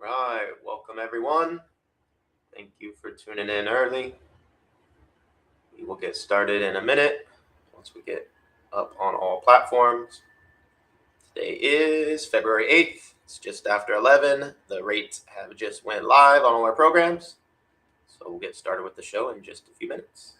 Right, welcome everyone. Thank you for tuning in early. We will get started in a minute once we get up on all platforms. Today is February 8th. It's just after 11. The rates have just went live on all our programs. So we'll get started with the show in just a few minutes.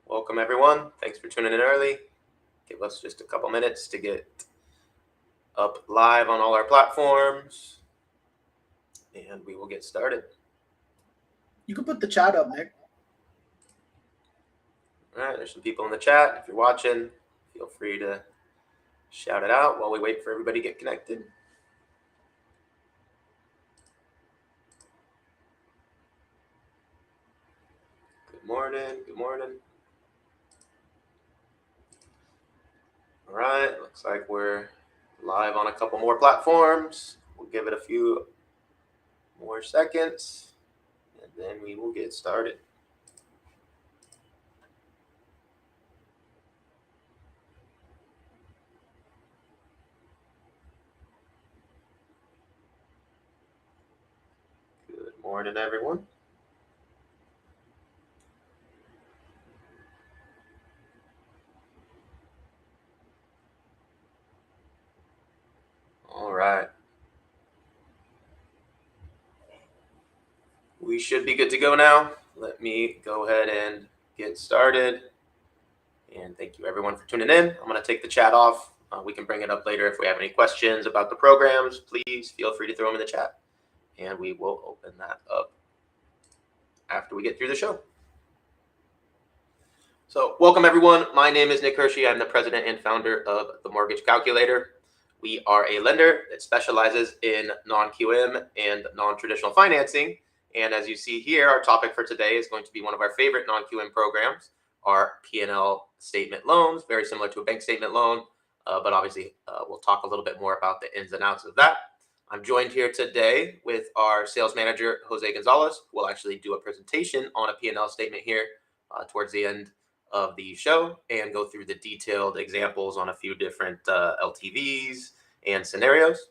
Welcome everyone. Thanks for tuning in early. Give us just a couple minutes to get up live on all our platforms, and we will get started. You can put the chat up, Nick. All right, there's some people in the chat. If you're watching, feel free to shout it out while we wait for everybody to get connected. Good morning. Good morning. All right, looks like we're live on a couple more platforms. We'll give it a few more seconds, and then we will get started. Good morning, everyone. All right. We should be good to go now. Let me go ahead and get started. And thank you everyone for tuning in. I'm going to take the chat off. We can bring it up later if we have any questions about the programs. Please feel free to throw them in the chat, and we will open that up after we get through the show. So welcome everyone. My name is Nick Hiersche. I'm the president and founder of the Mortgage Calculator. We are a lender that specializes in non-QM and non-traditional financing. And as you see here, our topic for today is going to be one of our favorite non-QM programs, our P&L statement loans, very similar to a bank statement loan, but obviously we'll talk a little bit more about the ins and outs of that. I'm joined here today with our sales manager, Jose Gonzalez, who will actually do a presentation on a P&L statement here towards the end of the show and go through the detailed examples on a few different LTVs and scenarios.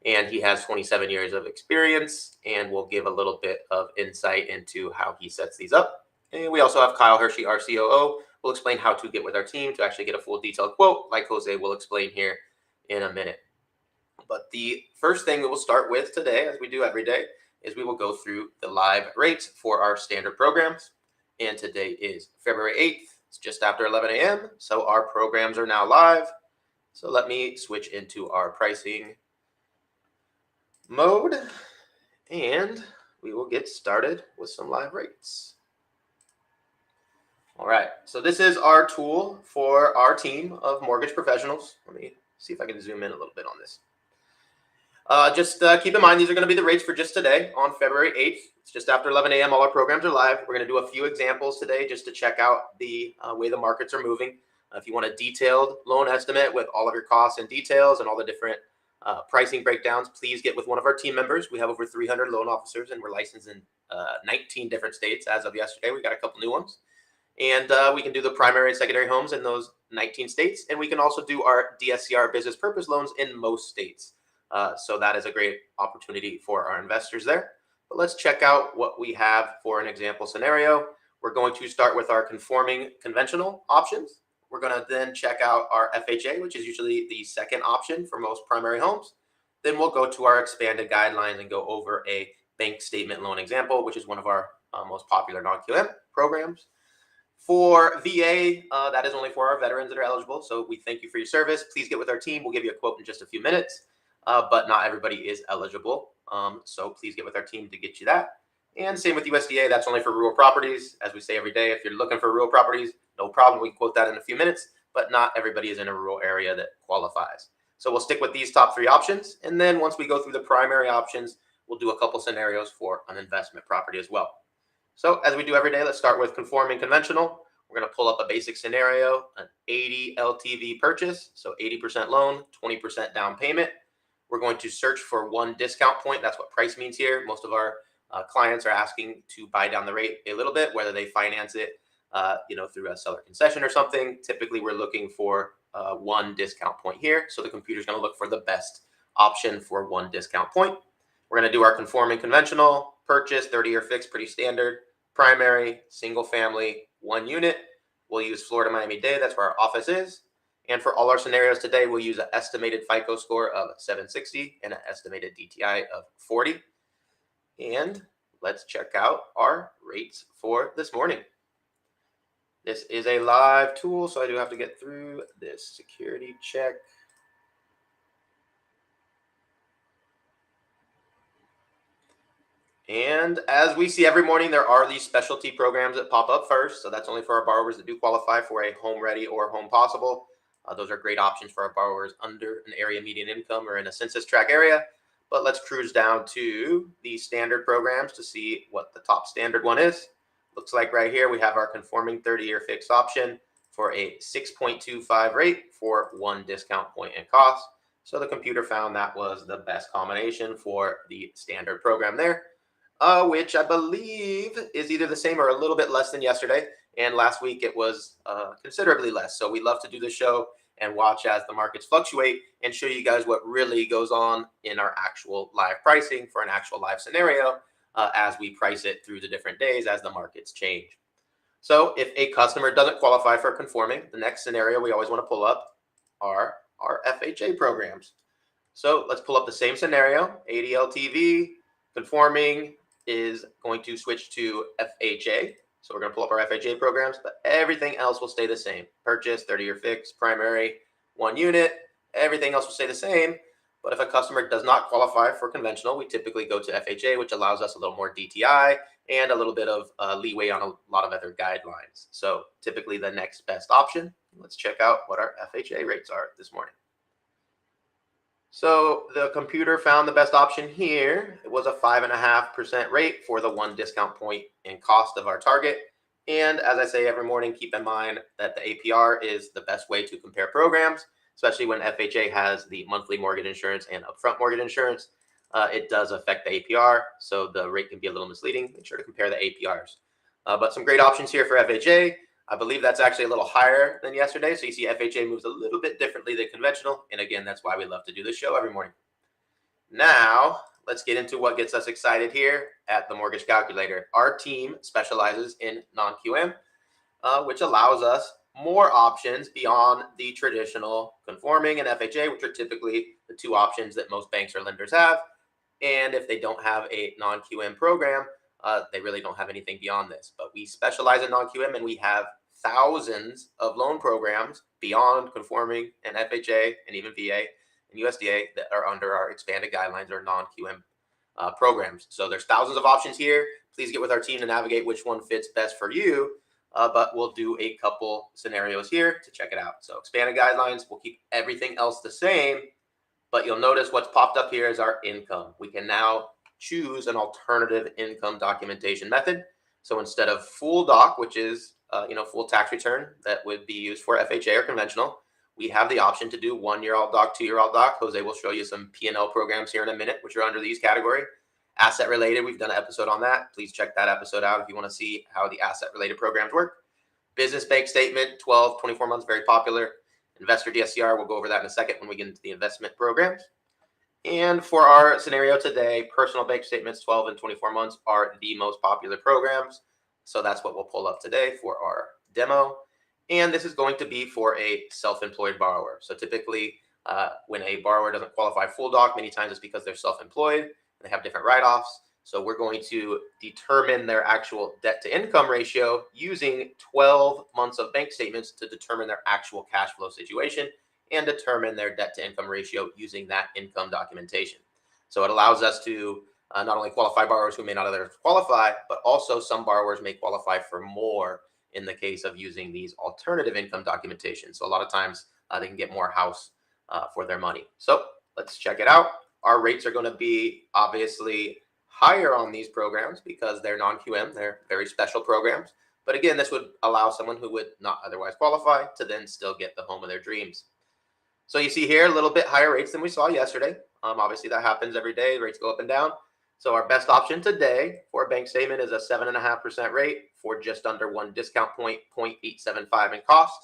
And he has 27 years of experience and will give a little bit of insight into how he sets these up. And we also have Kyle Hiersche, our COO, will explain how to get with our team to actually get a full detailed quote, like Jose will explain here in a minute. But the first thing we will start with today, as we do every day, is we will go through the live rates for our standard programs. And today is February 8th. It's just after 11 a.m. So our programs are now live. So let me switch into our pricing mode, and we will get started with some live rates. All right, so this is our tool for our team of mortgage professionals. Let me see if I can zoom in a little bit on this. Just keep in mind, these are going to be the rates for just today on February 8th. It's just after 11 a.m. All our programs are live. We're going to do a few examples today just to check out the way the markets are moving. If you want a detailed loan estimate with all of your costs and details and all the different pricing breakdowns, please get with one of our team members. We have over 300 loan officers, and we're licensed in 19 different states as of yesterday. We got a couple new ones. And we can do the primary and secondary homes in those 19 states. And we can also do our DSCR business purpose loans in most states. So that is a great opportunity for our investors there. But let's check out what we have for an example scenario. We're going to start with our conforming conventional options. We're going to then check out our FHA, which is usually the second option for most primary homes. Then we'll go to our expanded guidelines and go over a bank statement loan example, which is one of our most popular non-QM programs. For VA, that is only for our veterans that are eligible. So we thank you for your service. Please get with our team. We'll give you a quote in just a few minutes. But not everybody is eligible. So please get with our team to get you that. And same with USDA, that's only for rural properties. As we say every day, if you're looking for rural properties, no problem. We can quote that in a few minutes, but not everybody is in a rural area that qualifies. So we'll stick with these top three options. And then once we go through the primary options, we'll do a couple scenarios for an investment property as well. So as we do every day, let's start with conforming conventional. We're going to pull up a basic scenario, an 80 LTV purchase. So 80% loan, 20% down payment. we're going to search for one discount point. That's what price means here. Most of our clients are asking to buy down the rate a little bit, whether they finance it through a seller concession or something. Typically, we're looking for one discount point here. So the computer's going to look for the best option for one discount point. We're going to do our conforming conventional, purchase, 30-year fixed, pretty standard, primary, single family, 1 unit. We'll use Florida, Miami-Dade. That's where our office is. And for all our scenarios today, we'll use an estimated FICO score of 760 and an estimated DTI of 40. And let's check out our rates for this morning. This is a live tool, so I do have to get through this security check. And as we see every morning, there are these specialty programs that pop up first. So that's only for our borrowers that do qualify for a home ready or home possible. Those are great options for our borrowers under an area median income or in a census tract area. But let's cruise down to the standard programs to see what the top standard one is. Looks like right here we have our conforming 30-year fixed option for a 6.25 rate for one discount point in cost. So the computer found that was the best combination for the standard program there, which I believe is either the same or a little bit less than yesterday. And last week it was considerably less. So we love to do the show and watch as the markets fluctuate and show you guys what really goes on in our actual live pricing for an actual live scenario as we price it through the different days as the markets change. So if a customer doesn't qualify for conforming, the next scenario we always want to pull up are our FHA programs. So let's pull up the same scenario. 80 LTV, conforming is going to switch to FHA. So we're going to pull up our FHA programs, but everything else will stay the same. Purchase, 30-year fixed, primary, 1 unit. Everything else will stay the same. But if a customer does not qualify for conventional, we typically go to FHA, which allows us a little more DTI and a little bit of leeway on a lot of other guidelines. So typically the next best option. Let's check out what our FHA rates are this morning. So the computer found the best option here. It was a 5.5% rate for the one discount point in cost of our target. And as I say every morning, keep in mind that the APR is the best way to compare programs, especially when FHA has the monthly mortgage insurance and upfront mortgage insurance. It does affect the APR, so the rate can be a little misleading. Make sure to compare the APRs. But some great options here for FHA. I believe that's actually a little higher than yesterday. So you see FHA moves a little bit differently than conventional. And again, that's why we love to do this show every morning. Now, let's get into what gets us excited here at the Mortgage Calculator. Our team specializes in non-QM, which allows us more options beyond the traditional conforming and FHA, which are typically the two options that most banks or lenders have. And if they don't have a non-QM program, they really don't have anything beyond this. But we specialize in non-QM, and we have thousands of loan programs beyond conforming and FHA and even VA and USDA that are under our expanded guidelines or non-QM programs. So there's thousands of options here. Please get with our team to navigate which one fits best for you. But we'll do a couple scenarios here to check it out. So expanded guidelines, we'll keep everything else the same, but you'll notice what's popped up here is our income. We can now choose an alternative income documentation method. So instead of full doc, which is full tax return that would be used for FHA or conventional, we have the option to do 1-year-old doc, 2-year-old doc. Jose will show you some P&L programs here in a minute, which are under these category. Asset related, we've done an episode on that. Please check that episode out if you want to see how the asset related programs work. Business bank statement, 12, 24 months, very popular. Investor DSCR, we'll go over that in a second when we get into the investment programs. And for our scenario today, personal bank statements, 12 and 24 months are the most popular programs. So that's what we'll pull up today for our demo. And this is going to be for a self-employed borrower. So typically when a borrower doesn't qualify full doc, many times it's because they're self-employed and they have different write-offs. So we're going to determine their actual debt to income ratio using 12 months of bank statements to determine their actual cash flow situation and determine their debt to income ratio using that income documentation. So it allows us to not only qualify borrowers who may not otherwise qualify, but also some borrowers may qualify for more in the case of using these alternative income documentation. So a lot of times they can get more house for their money. So let's check it out. Our rates are going to be obviously higher on these programs because they're non-QM. They're very special programs. But again, this would allow someone who would not otherwise qualify to then still get the home of their dreams. So you see here a little bit higher rates than we saw yesterday. Obviously, that happens every day. Rates go up and down. So our best option today for a bank statement is a 7.5% rate for just under 1 discount point, 0.875 in cost.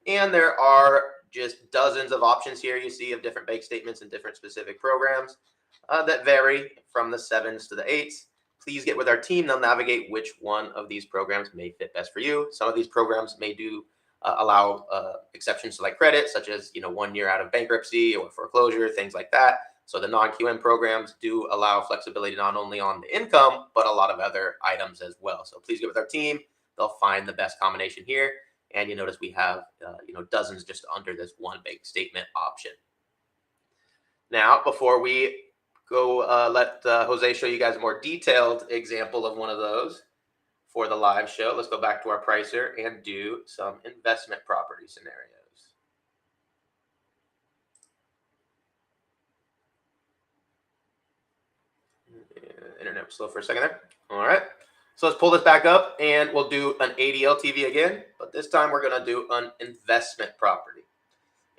And there are just dozens of options here you see of different bank statements and different specific programs that vary from the 7s to the 8s. Please get with our team. They'll navigate which one of these programs may fit best for you. Some of these programs may allow exceptions to like credit, such as 1 year out of bankruptcy or foreclosure, things like that. So the non-QM programs do allow flexibility not only on the income, but a lot of other items as well. So please get with our team. They'll find the best combination here. And you notice we have dozens just under this one bank statement option. Now, before we go let Jose show you guys a more detailed example of one of those for the live show, let's go back to our pricer and do some investment property scenarios. Internet was slow for a second there. All right. So let's pull this back up and we'll do an 80 LTV again, but this time we're going to do an investment property.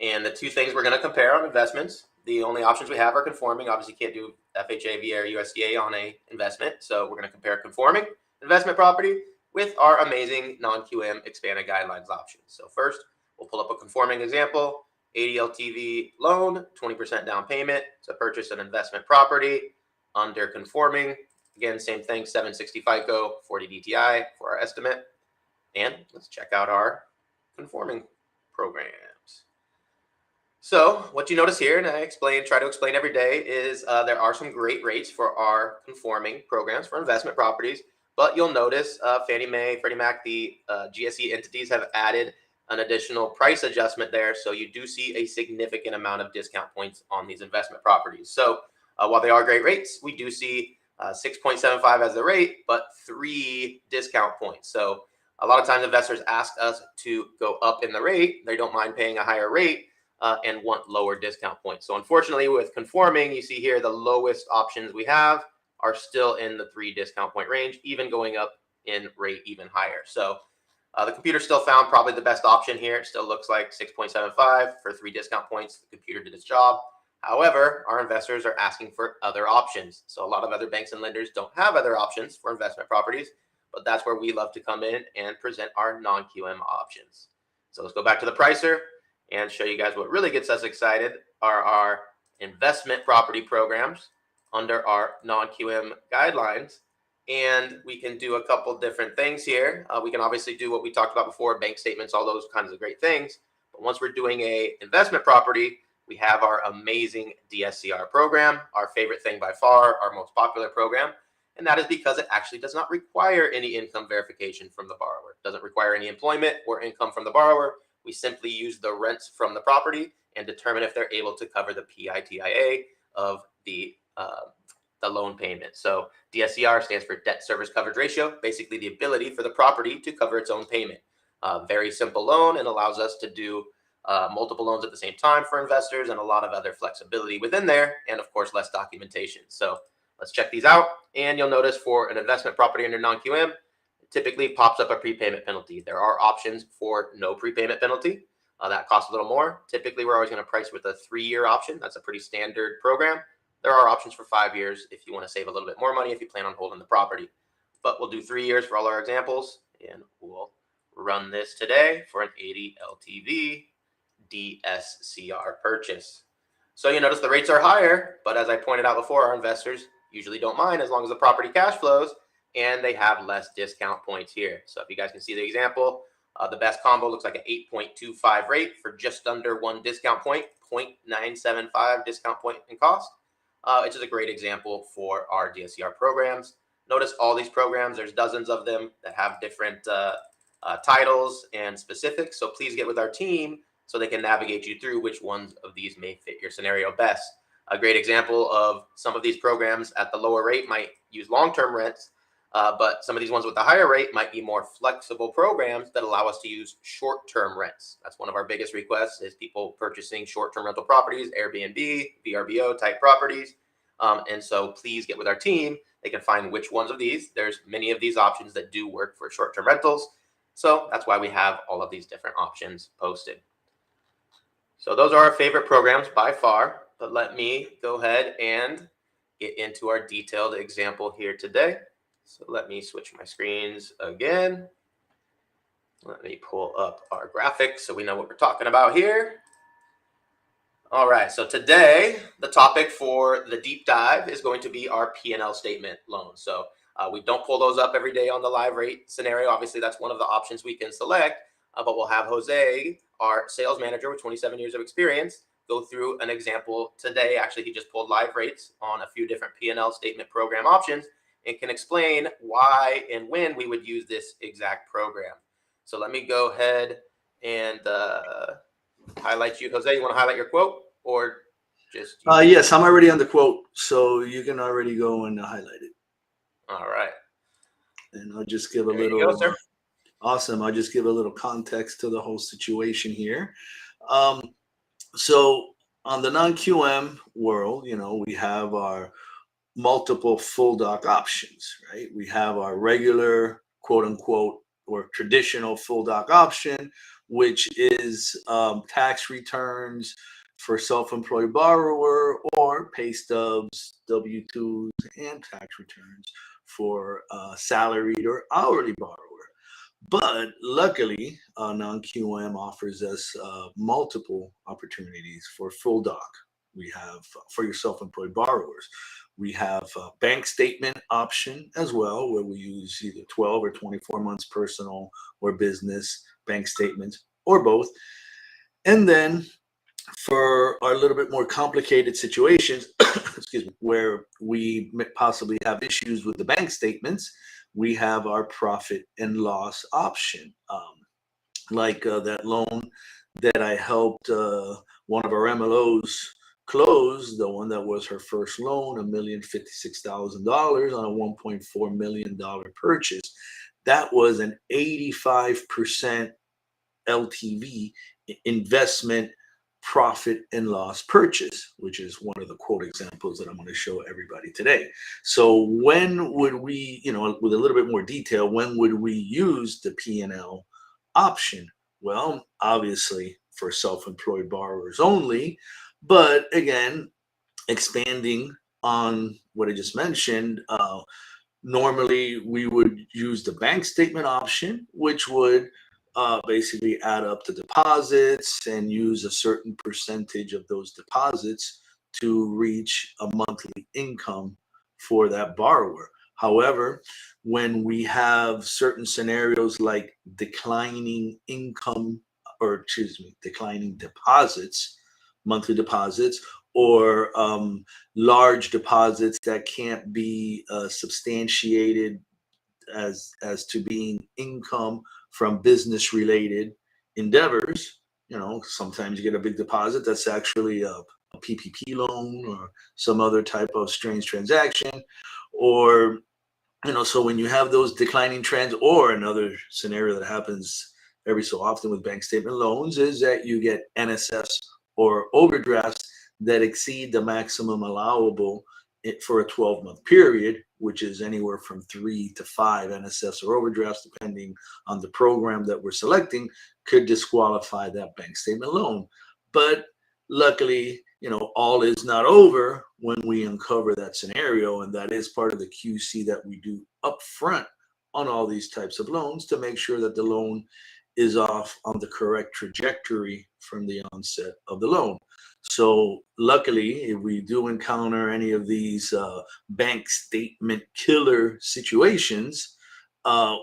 And the two things we're going to compare on investments, the only options we have are conforming. Obviously, can't do FHA, VA, or USDA on a investment. So we're going to compare conforming investment property with our amazing non-QM expanded guidelines options. So first, we'll pull up a conforming example, 80 LTV loan, 20% down payment to purchase an investment property under conforming. Again, same thing, 760 FICO, 40 DTI for our estimate. And let's check out our conforming programs. So what you notice here, and I try to explain every day, is there are some great rates for our conforming programs for investment properties. But you'll notice Fannie Mae, Freddie Mac, the GSE entities have added an additional price adjustment there. So you do see a significant amount of discount points on these investment properties. So while they are great rates, we do see 6.75 as the rate, but 3 discount points. So a lot of times investors ask us to go up in the rate. They don't mind paying a higher rate and want lower discount points. So unfortunately, with conforming, you see here the lowest options we have are still in the 3 discount point range, even going up in rate even higher. So the computer still found probably the best option here. It still looks like 6.75 for 3 discount points. The computer did its job. However, our investors are asking for other options. So a lot of other banks and lenders don't have other options for investment properties, but that's where we love to come in and present our non-QM options. So let's go back to the pricer and show you guys what really gets us excited are our investment property programs under our non-QM guidelines. And we can do a couple different things here. We can obviously do what we talked about before, bank statements, all those kinds of great things. But once we're doing a investment property, we have our amazing DSCR program, our favorite thing by far, our most popular program. And that is because it actually does not require any income verification from the borrower. It doesn't require any employment or income from the borrower. We simply use the rents from the property and determine if they're able to cover the PITIA of the loan payment. So DSCR stands for debt service coverage ratio, basically the ability for the property to cover its own payment. Very simple loan and allows us to do multiple loans at the same time for investors and a lot of other flexibility within there. And of course, less documentation. So let's check these out. And you'll notice for an investment property under non-QM, it typically pops up a prepayment penalty. There are options for no prepayment penalty. That costs a little more. Typically, we're always going to price with a 3-year option. That's a pretty standard program. There are options for 5 years if you want to save a little bit more money if you plan on holding the property. But we'll do 3 years for all our examples. And we'll run this today for an 80 LTV DSCR purchase. So you notice the rates are higher, but as I pointed out before, our investors usually don't mind as long as the property cash flows and they have less discount points here. So if you guys can see the example, the best combo looks like an 8.25 rate for just under 1 discount point, 0.975 discount point in cost, which is a great example for our DSCR programs. Notice all these programs, there's dozens of them that have different titles and specifics. So please get with our team so they can navigate you through which ones of these may fit your scenario best. A great example of some of these programs at the lower rate might use long-term rents, but some of these ones with the higher rate might be more flexible programs that allow us to use short-term rents. That's one of our biggest requests is people purchasing short-term rental properties, Airbnb, VRBO type properties. And so please get with our team. They can find which ones of these. There's many of these options that do work for short-term rentals. So that's why we have all of these different options posted. So those are our favorite programs by far. But let me go ahead and get into our detailed example here today. So let me switch my screens again. Let me pull up our graphics so we know what we're talking about here. All right, so today the topic for the deep dive is going to be our P&L statement loan. So we don't pull those up every day on the live rate scenario. Obviously, that's one of the options we can select, but we'll have Jose, our sales manager with 27 years of experience, go through an example today. Actually, he just pulled live rates on a few different P&L statement program options and can explain why and when we would use this exact program. So let me go ahead and highlight you. Jose, you want to highlight your quote or just you? Yes, I'm already on the quote, so you can already go and highlight it. All right. And I'll just give a There you little. go, sir. Awesome. I'll just give a little context to the whole situation here. So on the non-QM world, we have our multiple full doc options, right? We have our regular quote unquote or traditional full doc option, which is tax returns for self-employed borrower or pay stubs, W-2s, and tax returns for salaried or hourly borrower. But luckily, non-QM offers us multiple opportunities for full doc. We have for your self-employed borrowers. We have a bank statement option as well, where we use either 12 or 24 months personal or business bank statements or both. And then for our little bit more complicated situations, excuse me, where we possibly have issues with the bank statements, we have our profit and loss option. Like that loan that I helped one of our MLOs close, the one that was her first loan, $1,056,000 on a $1.4 million purchase. That was an 85% LTV investment profit and loss purchase, which is one of the quote examples that I'm going to show everybody today. So when would we, with a little bit more detail, when would we use the P&L option? Well, obviously for self-employed borrowers only, but again, expanding on what I just mentioned, normally we would use the bank statement option, which would basically add up the deposits and use a certain percentage of those deposits to reach a monthly income for that borrower. However, when we have certain scenarios like declining income, or excuse me, declining deposits, monthly deposits, or large deposits that can't be substantiated as to being income from business related endeavors. Sometimes you get a big deposit that's actually a PPP loan or some other type of strange transaction, or so when you have those declining trends, or another scenario that happens every so often with bank statement loans is that you get NSFs or overdrafts that exceed the maximum allowable for a 12-month period, which is anywhere from 3 to 5 NSFs or overdrafts, depending on the program that we're selecting, could disqualify that bank statement loan. But luckily, all is not over when we uncover that scenario, and that is part of the QC that we do up front on all these types of loans to make sure that the loan is off on the correct trajectory from the onset of the loan. So luckily, if we do encounter any of these bank statement killer situations,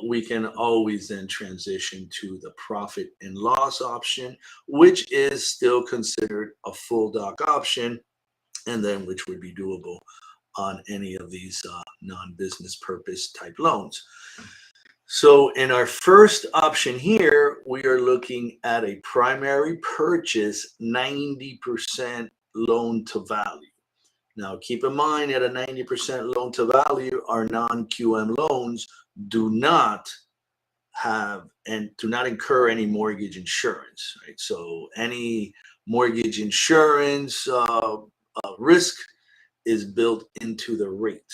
we can always then transition to the profit and loss option, which is still considered a full doc option, and then which would be doable on any of these non-business purpose type loans. So in our first option here, we are looking at a primary purchase 90% loan to value. Now, keep in mind at a 90% loan to value, our non-QM loans do not have and do not incur any mortgage insurance, right? So any mortgage insurance risk is built into the rate.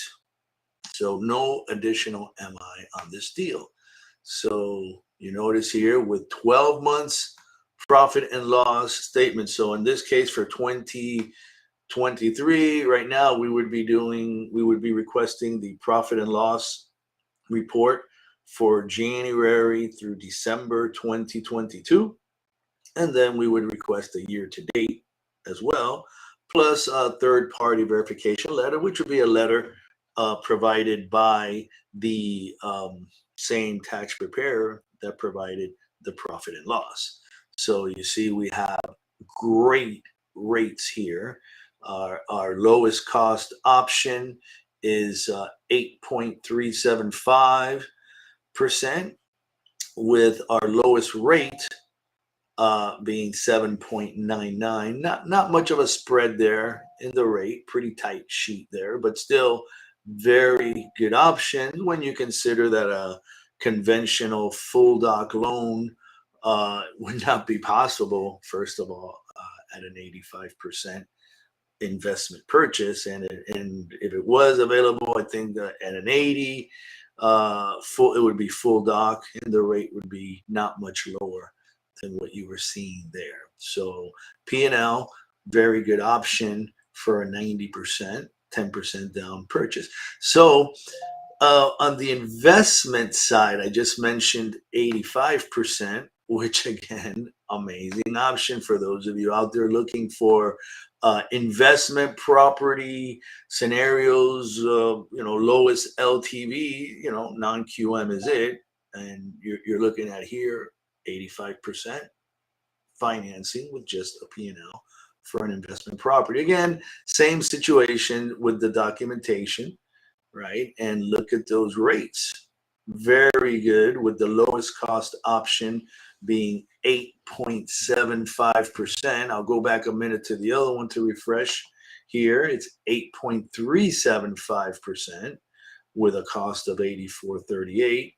So no additional MI on this deal. So you notice here with 12 months profit and loss statement. So in this case for 20 23, right now we would be requesting the profit and loss report for January through December 2022. And then we would request a year to date as well, plus a third party verification letter, which would be a letter provided by the same tax preparer that provided the profit and loss. So you see, we have great rates here. Our lowest cost option is 8.375%, with our lowest rate being 7.99. Not much of a spread there in the rate, pretty tight sheet there, but still very good option when you consider that a conventional full doc loan would not be possible, first of all, at an 85% investment purchase, and if it was available, I think that at an 80 it would be full doc, and the rate would be not much lower than what you were seeing there. So P&L, very good option for a 90%, 10% down purchase. So on the investment side, I just mentioned 85%, which again, amazing option for those of you out there looking for investment property scenarios. Lowest LTV, non-QM is it, and you're looking at here 85% financing with just a P&L for an investment property. Again, same situation with the documentation, right? And look at those rates. Very good, with the lowest cost option being 8.75%. I'll go back a minute to the other one to refresh here. It's 8.375% with a cost of 84.38.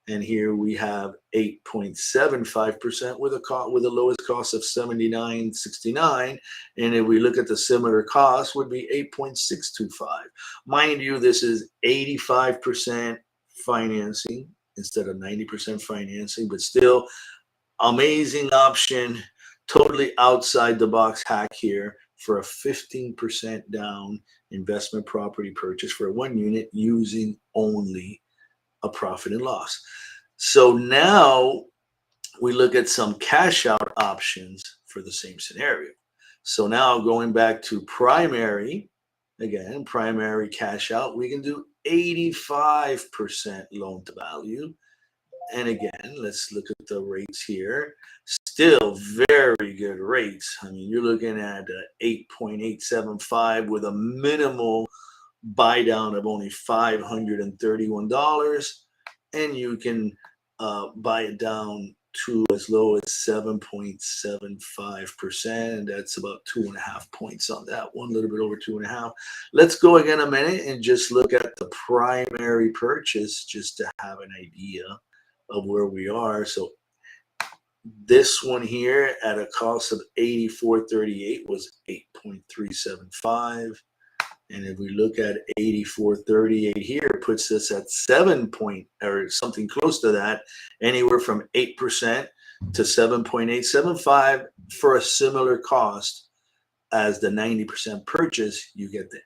And here we have 8.75% with a lowest cost of 79.69. And if we look at the similar cost, would be 8.625. Mind you, this is 85% financing instead of 90% financing, but still amazing option, totally outside the box hack here for a 15% down investment property purchase for one unit using only a profit and loss. So now we look at some cash out options for the same scenario. So now going back to primary, again, primary cash out, we can do 85% loan to value. And again, let's look at the rates here. Still very good rates. I mean, you're looking at 8.875 with a minimal buy down of only $531, and you can buy it down to as low as 7.75%. That's about 2.5 points on that one, a little bit over 2.5. Let's go again a minute and just look at the primary purchase just to have an idea of where we are. So this one here at a cost of 84.38 was 8.375. And if we look at 84.38 here, it puts us at 7 point or something close to that, anywhere from 8% to 7.875 for a similar cost as the 90% purchase. You get the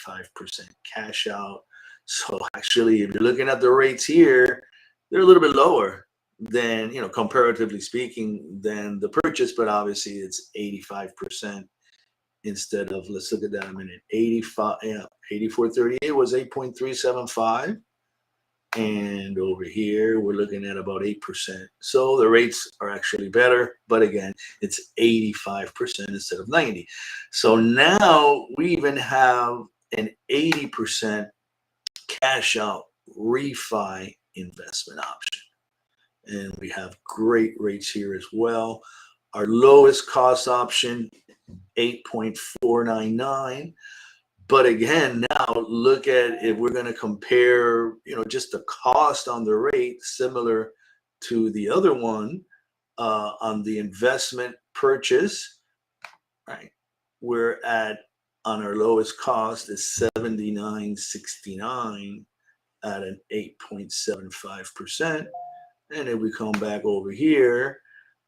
85% cash out. So actually, if you're looking at the rates here, they're a little bit lower than, comparatively speaking, than the purchase, but obviously it's 85%. Instead of, let's look at that a minute, 84.38 was 8.375. And over here, we're looking at about 8%. So the rates are actually better, but again, it's 85% instead of 90. So now we even have an 80% cash out refi investment option. And we have great rates here as well. Our lowest cost option, 8.499. But again, now look at, if we're going to compare, just the cost on the rate similar to the other one on the investment purchase, right? We're at, on our lowest cost is 79.69 at an 8.75%. And if we come back over here,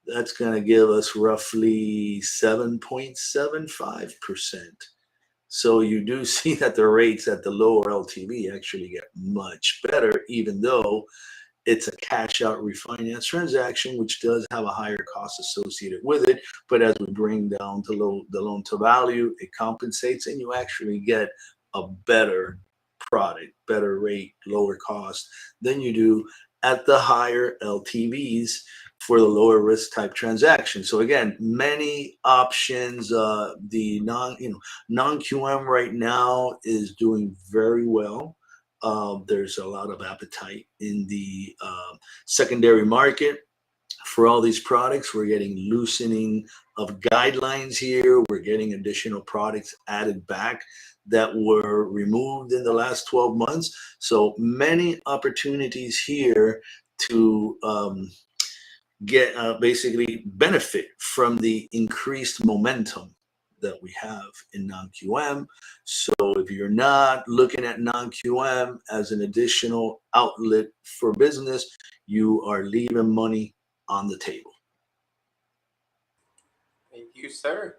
that's going to give us roughly 7.75% So you do see that the rates at the lower LTV actually get much better, even though it's a cash out refinance transaction, which does have a higher cost associated with it. But as we bring down the loan to value, it compensates, and you actually get a better product, better rate, lower cost than you do at the higher LTVs for the lower risk type transaction. So again, many options. The non-QM right now is doing very well. There's a lot of appetite in the secondary market for all these products. We're getting loosening of guidelines here. We're getting additional products added back that were removed in the last 12 months. So many opportunities here to get basically benefit from the increased momentum that we have in non-QM. So if you're not looking at non-QM as an additional outlet for business, you are leaving money on the table. Thank you, sir.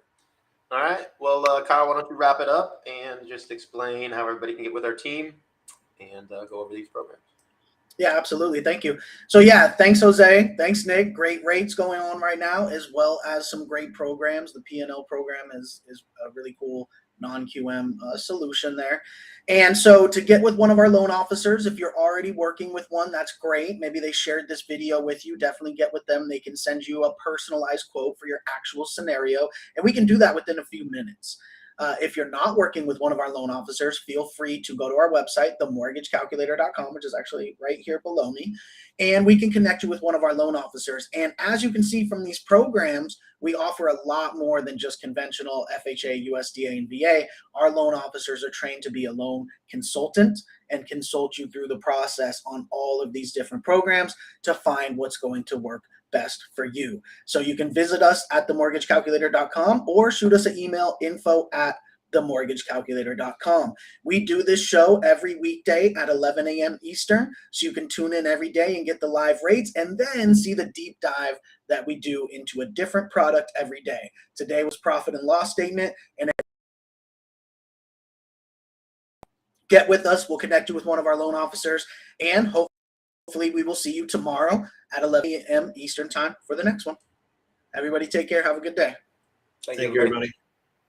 All right. Well, Kyle, why don't you wrap it up and just explain how everybody can get with our team and go over these programs. Yeah, absolutely. Thank you. So yeah, thanks, Jose. Thanks, Nick. Great rates going on right now, as well as some great programs. The P&L program is a really cool non-QM solution there. And so to get with one of our loan officers, if you're already working with one, that's great. Maybe they shared this video with you. Definitely get with them. They can send you a personalized quote for your actual scenario, and we can do that within a few minutes. If you're not working with one of our loan officers, feel free to go to our website, themortgagecalculator.com, which is actually right here below me, and we can connect you with one of our loan officers. And as you can see from these programs, we offer a lot more than just conventional FHA, USDA, and VA. Our loan officers are trained to be a loan consultant and consult you through the process on all of these different programs to find what's going to work best for you. So you can visit us at themortgagecalculator.com or shoot us an email, info@themortgagecalculator.com. We do this show every weekday at 11 a.m. Eastern, so you can tune in every day and get the live rates and then see the deep dive that we do into a different product every day. Today was profit and loss statement, and get with us. We'll connect you with one of our loan officers, and hopefully we will see you tomorrow at 11 a.m. Eastern time for the next one. Everybody take care. Have a good day. Thank you, everybody.